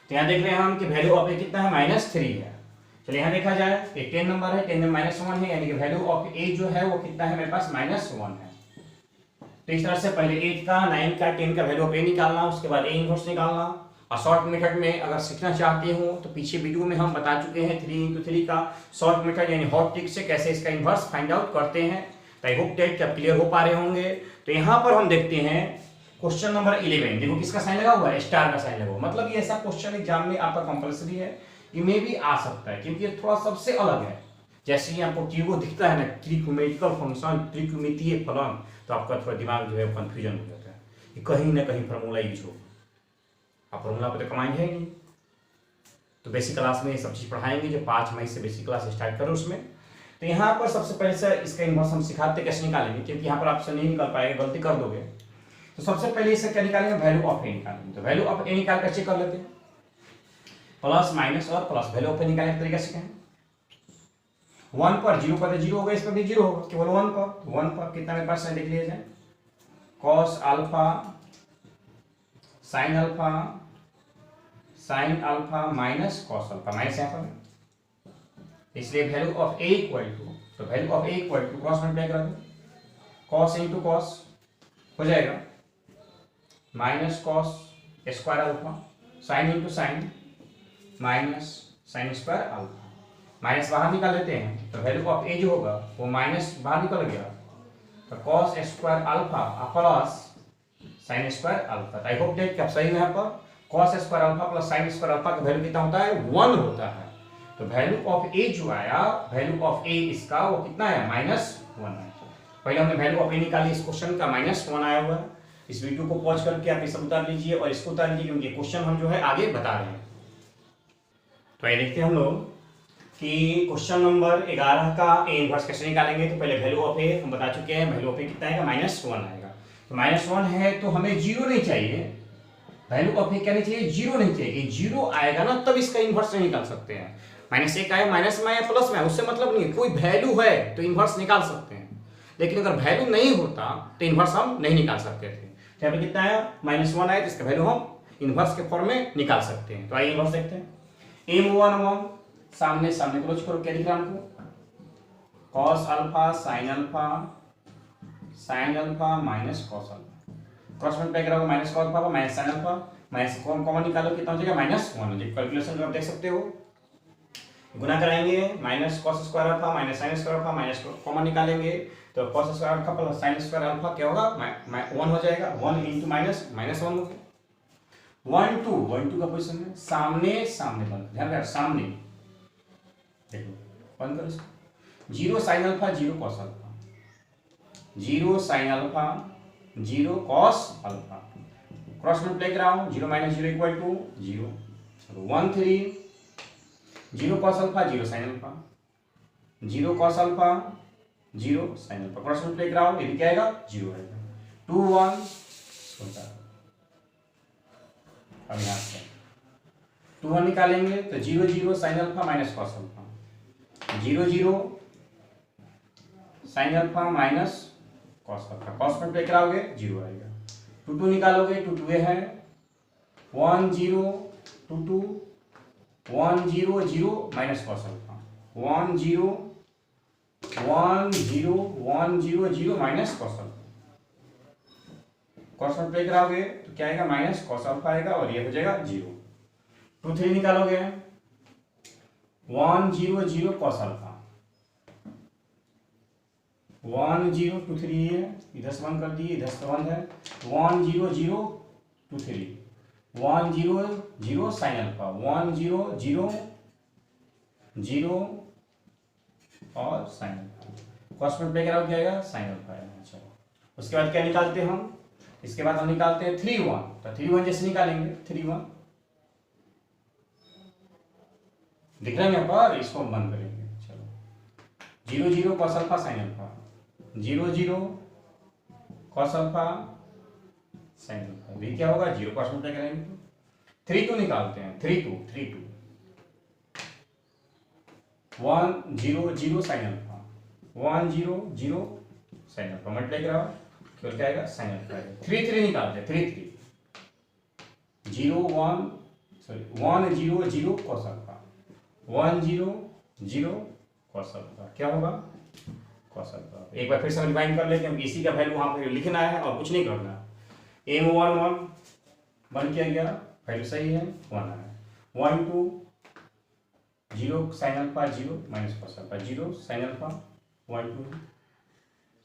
तो यहाँ देख रहे हैं हम कि वैल्यू ऑफ ए कितना है, -3 है। चलिए यहाँ देखा जाए, एक 10 नंबर है, 10 में -1 है, यानी कि वैल्यू ऑफ ए जो है वो कितना है मेरे पास, -1 है। तो इस तरह से पहले 8 का, 9 का, 10 का वैल्यू ऑफ ए निकालना, उसके बाद ए इनवर्स निकालना। और शॉर्ट मेथड में अगर सीखना चाहते हो तो पीछे वीडियो में हम बता चुके हैं 3x3 का शॉर्ट मेथड यानी हॉट ट्रिक से कैसे इसका इनवर्स फाइंड आउट करते हैं। तो आई होप दैट आप क्लियर हो पा रहे होंगे। तो यहाँ पर हम देखते हैं क्वेश्चन नंबर 11। देखो किसका साइन लगा हुआ है, स्टार का साइन लगा हुआ, मतलब ये ऐसा क्वेश्चन एग्जाम में आपका कंपलसरी है, ये में भी आ सकता है क्योंकि ये थोड़ा सबसे अलग है। जैसे ही आपको ट्रिगो दिखता है ना, ट्रिगोमेट्रिकल फंक्शन, त्रिकोणमितीय फलन, तो आपका थोड़ा दिमाग जो है कंफ्यूजन हो जाता है कि कहीं ना कहीं फार्मूला यूज हो। आप फार्मूला पे तो कमाएंगे ही नहीं। तो बेसिक क्लास में ये सब चीज़ पढ़ाएंगे, जो 5 मई से बेसिक क्लास स्टार्ट करो उसमें। तो यहाँ पर सबसे पहले से इसका इनवर्स हम सिखाते कैसे निकालेंगे, क्योंकि यहाँ पर आपसे नहीं निकल पाएगा, गलती कर दोगे। तो सबसे पहले इसे क्या निकालेंगे, वैल्यू ऑफ ए निकालेंगे। तो वैल्यू ऑफ ए निकाल कर चेक कर लेते हैं, प्लस माइनस और प्लस। वैल्यू ऑफ ए निकालने का तरीका सीखें। 1 पर 0 पर 0 होगा, इस पर भी 0 होगा, केवल 1 पर। 1 पर कितना मेरे पास देख लिया जाए, cos alpha sin alpha minus cos alpha, minus यहाँ पर, इसलिए value of A equal to, तो value of A equal to cross multiply करा दो, cos इंटू cos हो जाएगा minus cos square alpha, sin into sine minus sin square alpha. Minus बाहर निकाल लेते हैं, तो वैल्यू ऑफ ए जो होगा वो माइनस बाहर निकल गया, तो cos square alpha plus sin square alpha. I hope that आप सही में यहाँ पर cos square alpha plus sin square alpha का वैल्यू कितना होता है, 1 होता है। तो वैल्यू ऑफ ए जो आया, वैल्यू ऑफ ए इसका वो कितना है, -1 है। पहले हमने वैल्यू ऑफ ए निकाली, इस क्वेश्चन का -1 आया हुआ है। इस वीडियो को पॉज करके आप ये सब उतार लीजिए और इसको उतार लीजिए, क्योंकि क्वेश्चन हम जो है आगे बता रहे हैं। तो ये देखते हैं हम लोग कि क्वेश्चन नंबर 11 का ए इनवर्स कैसे निकालेंगे। तो पहले वैल्यू ऑफ ए हम बता चुके हैं, वैल्यू ऑफ ए कितना आएगा, -1 आएगा। तो -1 है तो हमें 0 नहीं चाहिए, वैल्यू ऑफ ए क्या नहीं चाहिए, 0 नहीं चाहिए। 0 आएगा ना तब इसका इनवर्स नहीं निकाल सकते हैं। -1 आए, माइनस में आए, प्लस में आए, उससे मतलब नहीं है। कोई वैल्यू है तो इनवर्स निकाल सकते हैं, लेकिन अगर वैल्यू नहीं होता तो इनवर्स हम नहीं निकाल सकते थे। तो यहाँ पे कितना आया, -1 आया, तो इसका वैल्यू हम इनवर्स के फॉर्म में निकाल सकते हैं। तो आइए इनवर्स देखते हैं। m1 सामने सामने क्लोज करो, क्या दिख रहा है हमको, cos alpha sin alpha minus cos alpha, cross multiply करोगे minus cos alpha minus sin alpha, minus common निकालो कितना हो जाएगा, -1 हो जाएगा। कैलकुलेशन आप देख सकते हो, गुना कराएंगे minus cos square alpha minus sin square alpha minus common निकालेंगे, तो cos square alpha plus sin square alpha क्या होगा, 1 हो जाएगा। 1 इंटू माइनस -1 हो गया। 1 2 का पोजीशन में सामने सामने बंद, ध्यान रखना सामने, देखो बंद करो इसको। 0 sin alpha 0 cos alpha, 0 sin alpha 0 cos alpha, cross multiply कराओ, 0 - 0 इक्वल टू 0। चलो 1 3 0 cos alpha 0 sin alpha, 0 cos alpha 0 sin alpha, cross multiply कराओ, ये भी क्या आएगा, 0 आएगा। 2 1 होता है। अब यहाँ से 2 1 निकालेंगे तो 0 0 sin alpha minus cos alpha, 0 0 sin alpha minus cos alpha, cos multiply कराओगे 0 आएगा। 2 2 निकालोगे, 2 2 है 1 0 2 2 1 0 0 माइनस cos अल्फा, 1 0 1 0 1 0 0 minus cos alpha, cos multiply कराओगे तो क्या आएगा, माइनस cos अल्फा आएगा और ये हो जाएगा 0। 2 3 निकालोगे 1 0 0 cos अल्फा, 1 0 2 3 है, इधर से 1 कर दिए, इधर से 1 है, 1 0 0 2 3, 1 0 0 sin अल्फा, 1 0 0 0 और sin अल्फा, cos मल्टीप्लाई कराओ क्या आएगा, sin अल्फा आएगा। चलो उसके बाद क्या निकालते हैं हम, इसके बाद हम निकालते हैं 3 1, तो 3 1 जैसे निकालेंगे 3 1 दिख रहा है यहाँ पर, इसको हम बंद करेंगे। चलो 0 0 cos alpha sin alpha, 0 0 cos alpha sin alpha, भी क्या होगा 0 cos अल्फा करेंगे। 3 2 निकालते हैं, 3 2 1 0 0 sin alpha, 1 0 0 sin alpha, multiply कराओ केवल क्या आएगा sin अल्फा आएगा। 3 3 निकालते हैं, 3 3 0 1 0 0 cos अल्फा, 1 0 0 cos अल्फा, क्या होगा cos अल्फा। एक बार फिर से रिवाइंड कर लेते हैं, इसी का वैल्यू वहां पर लिखना है और कुछ नहीं करना। m 1 1 1 किया गया, वैल्यू सही है 1 है। 1 2 0 sin alpha 0 minus cos alpha, 0 sin alpha 1 2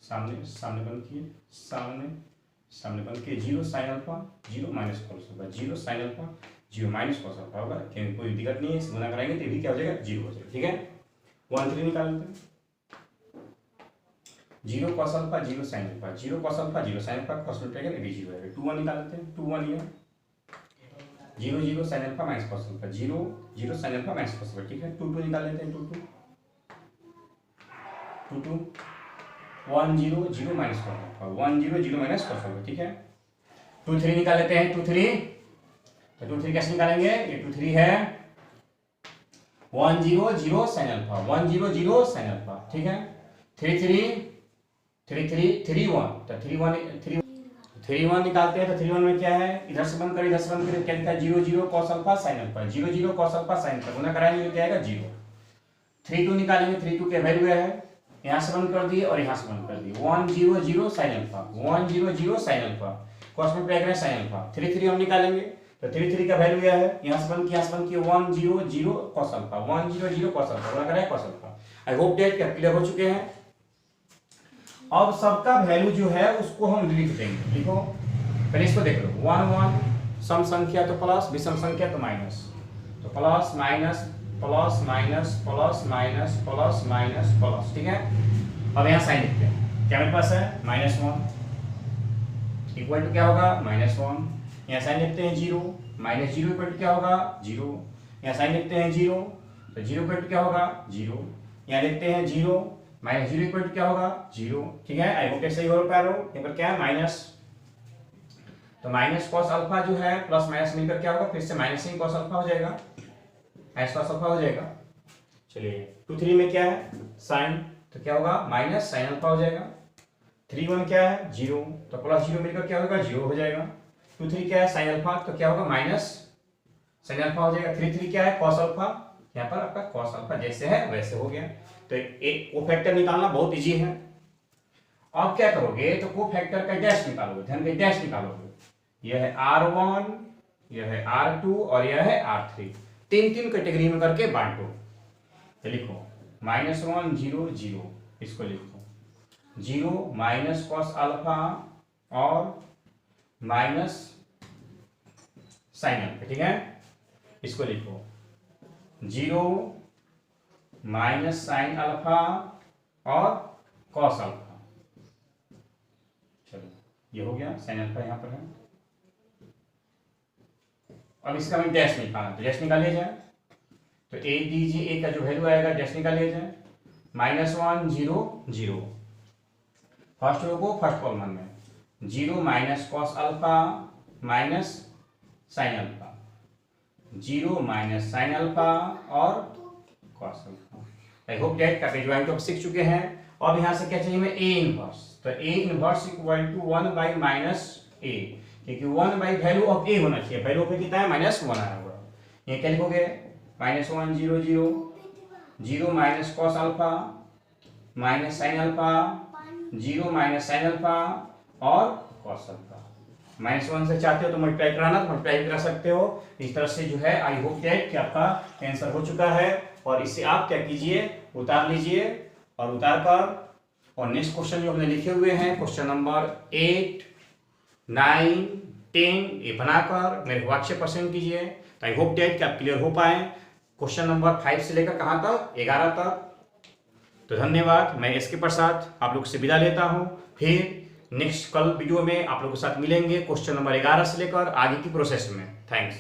सामने सामने बंद किए, सामने बंद किए, 0 sin alpha 0 minus cos alpha, 0 sin alpha 0 minus cos alpha होगा, क्योंकि कोई दिक्कत नहीं है, इसे गुना कराएंगे तो भी क्या हो जाएगा 0 हो जाएगा। ठीक है 1 3 निकाल लेते हैं, 0 cos alpha 0 sin alpha, 0 cos alpha 0 sin alpha cos multiply करेंगे भी 0 आएगा। 2 1 निकाल लेते हैं, 2 1 ये 0 0 sin alpha minus cos alpha, 0 0 sin alpha minus cos alpha. ठीक है 2 2 निकाल लेते हैं, 2 2 1 0 0 माइनस cos अल्फा, 1 0 0 माइनस cos अल्फा। ठीक है 2 3 निकाल लेते हैं, 2 3 तो 2 3 कैसे निकालेंगे, ये 2 3 है 1 0 0 sin अल्फा, 1 0 0 sin अल्फा। ठीक है 3 3 3 3 3 1, तो 3 1 निकालते हैं, तो 3 1 में क्या है, इधर से बंद करें इधर से बंद करें, क्या लिखा है 0 0 cos alpha sin alpha, 0 0 cos alpha sin alpha, गुना कराएंगे तो क्या आएगा 0। 3 2 निकालेंगे, 3 2 के वैल्यू है यहाँ से बंद कर दिए और यहाँ से बंद कर दिए, 1 0 0 sin alpha, 1 0 0 sin alpha, cos में क्या करें sin अल्फा। 3 3 हम निकालेंगे, तो 3 3 का वैल्यू है यहाँ से बंद किया, यहाँ से बंद किया, 1 0 0 cos अल्फा, 1 0 0 cos अल्फा, गुना कराएं cos अल्फा। आई होप डेट क्या क्लियर हो चुके हैं। अब सबका वैल्यू जो है उसको हम लिख देंगे, लिखो पहले इसको देख लो, 1 1 सम संख्या तो प्लस, विषम संख्या तो माइनस, तो plus minus plus minus plus minus plus minus plus. ठीक है अब यहाँ साइन लिखते हैं, क्या मेरे पास है -1 इक्वल टू क्या होगा -1, यहाँ साइन लिखते हैं 0 -0 इक्वल टू क्या होगा 0, यहाँ साइन लिखते हैं 0 तो 0 इक्वल टू क्या होगा 0, यहाँ लिखते हैं 0 -0 इक्वल टू क्या होगा 0। ठीक है आई होप सही हो पा रहा हो। यहाँ पर क्या है माइनस, तो माइनस cos अल्फा जो है प्लस माइनस मिलकर क्या होगा, फिर से माइनस ही cos अल्फा हो जाएगा, माइनस cos अल्फा हो जाएगा। चलिए 2 3 में क्या है साइन, तो क्या होगा माइनस sin अल्फा हो जाएगा। 3 1 क्या है 0, तो प्लस 0 मिलकर क्या होगा 0 हो जाएगा। 2 3 क्या है sin अल्फा, तो क्या होगा माइनस sin अल्फा हो जाएगा। 3 3 क्या है cos अल्फा, यहाँ पर आपका cos अल्फा जैसे है वैसे हो गया। तो एक कोफैक्टर निकालना बहुत इजी है। अब क्या करोगे, तो कोफैक्टर का डैश निकालोगे, ध्यान के डैश निकालोगे, यह है R1, यह है R2 और यह है R3, 3 कैटेगरी में करके बांटो। तो लिखो -1 0 0, इसको लिखो 0 माइनस cos अल्फा और माइनस sin अल्फा। ठीक है इसको लिखो 0 माइनस sin अल्फा और cos अल्फा। चलो ये हो गया, sin अल्फा यहाँ पर है। अब इसका हमें डैश निकालना, तो डैश निकालिए जाए, तो a दीजिए, a का जो वैल्यू आएगा डैश निकालिए जाए, -1 0 0, फर्स्ट रो को फर्स्ट कॉलम में 0 minus cos alpha minus sin alpha, 0 minus sin alpha और cos अल्फा। आई होप दैट का पेज 1 तो सीख चुके हैं। अब यहाँ से क्या चाहिए हमें a इनवर्स, तो a inverse equal to 1 by minus a, क्योंकि 1 बाई वैल्यू ऑफ a होना चाहिए, वैल्यू ऑफ a कितना है -1 आया हुआ। ये क्या लिखोगे -1 0 0 0 minus cos alpha minus sin alpha, 0 minus sin alpha और cos अल्फा। -1 से चाहते हो तो मल्टीप्लाई कराना तो मल्टीप्लाई करा सकते हो। इस तरह से जो है आई होप दैट कि आपका आंसर हो चुका है, और इससे आप क्या कीजिए उतार लीजिए, और उतार कर और नेक्स्ट क्वेश्चन जो हमने लिखे हुए हैं क्वेश्चन नंबर 8 9 10 ये बनाकर मेरे व्हाट्सएप पर सेंड कीजिए। तो आई होप दैट कि आप क्लियर हो पाए क्वेश्चन नंबर 5 से लेकर कहाँ तक 11 तक। तो धन्यवाद, मैं इसके प्रसाद आप लोग से विदा लेता हूँ, फिर नेक्स्ट कल वीडियो में आप लोगों के साथ मिलेंगे क्वेश्चन नंबर 11 से लेकर आगे की प्रोसेस में। थैंक्स।